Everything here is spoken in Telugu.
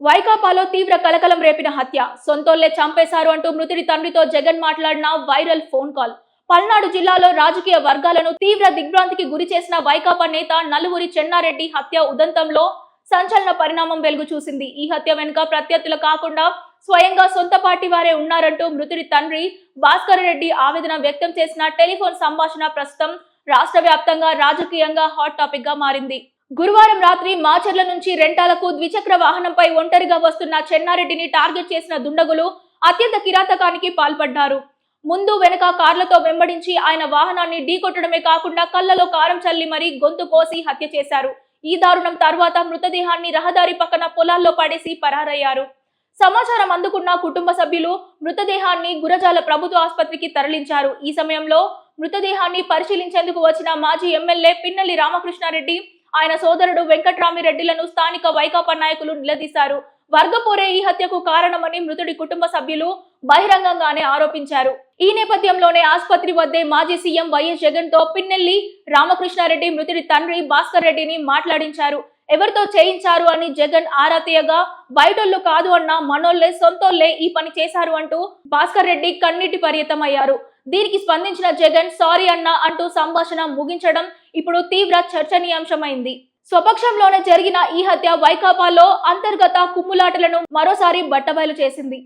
వైకాపాలో తీవ్ర కలకలం రేపిన హత్య. సొంతోళ్లే చంపేశారు అంటూ మృతుడి తండ్రితో జగన్ మాట్లాడిన వైరల్ ఫోన్ కాల్. పల్నాడు జిల్లాలో రాజకీయ వర్గాలను తీవ్ర దిగ్భ్రాంతికి గురి చేసిన వైకాపా నేత నలువురి చెన్నారెడ్డి హత్య ఉదంతంలో సంచలన పరిణామం వెలుగు చూసింది. ఈ హత్య వెనుక ప్రత్యర్థులు కాకుండా స్వయంగా సొంత పార్టీ వారే ఉన్నారంటూ మృతుడి తండ్రి భాస్కర్ రెడ్డి ఆవేదన వ్యక్తం చేసిన టెలిఫోన్ సంభాషణ ప్రస్తుతం రాష్ట్ర వ్యాప్తంగా రాజకీయంగా హాట్ టాపిక్ గా మారింది. గురువారం రాత్రి మాచర్ల నుంచి రెంటాలకు ద్విచక్ర వాహనంపై ఒంటరిగా వస్తున్న చెన్నారెడ్డిని టార్గెట్ చేసిన దుండగులు అత్యంత కిరాతకానికి పాల్పడ్డారు. ముందు వెనక కార్లతో వెంబడించి ఆయన వాహనాన్ని ఢీకొట్టడమే కాకుండా కళ్ళలో కారం చల్లి మరీ గొంతు కోసి హత్య చేశారు. ఈ దారుణం తర్వాత మృతదేహాన్ని రహదారి పక్కన పొలాల్లో పడేసి పరారయ్యారు. సమాచారం అందుకున్న కుటుంబ సభ్యులు మృతదేహాన్ని గురజాల ప్రభుత్వ ఆసుపత్రికి తరలించారు. ఈ సమయంలో మృతదేహాన్ని పరిశీలించేందుకు వచ్చిన మాజీ ఎమ్మెల్యే పిన్నెల్లి రామకృష్ణారెడ్డి, ఆయన సోదరుడు వెంకట్రామిరెడ్డిలను స్థానిక వైకాపా నాయకులు నిలదీశారు. వర్గపోరే ఈ హత్యకు కారణమని మృతుడి కుటుంబ సభ్యులు బహిరంగంగానే ఆరోపించారు. ఈ నేపథ్యంలోనే ఆసుపత్రి వద్దే మాజీ సీఎం వైఎస్ జగన్ తో పిన్నెల్లి రామకృష్ణారెడ్డి మృతుడి తండ్రి భాస్కర్ రెడ్డిని మాట్లాడించారు. ఎవరితో చేయించారు అని జగన్ ఆరా తీయగా బయటోళ్లు కాదు అన్న మనోళ్లే సొంతోళ్లే ఈ పని చేశారు అంటూ భాస్కర్ రెడ్డి కన్నీటి పర్యతమయ్యారు. దీనికి స్పందించిన జగన్ సారీ అన్న అంటూ సంభాషణ ముగించడం ఇప్పుడు తీవ్ర చర్చనీయాంశమైంది. స్వపక్షంలోనే జరిగిన ఈ హత్య వైకాపాలో అంతర్గత కుమ్ములాటలను మరోసారి బట్టబయలు చేసింది.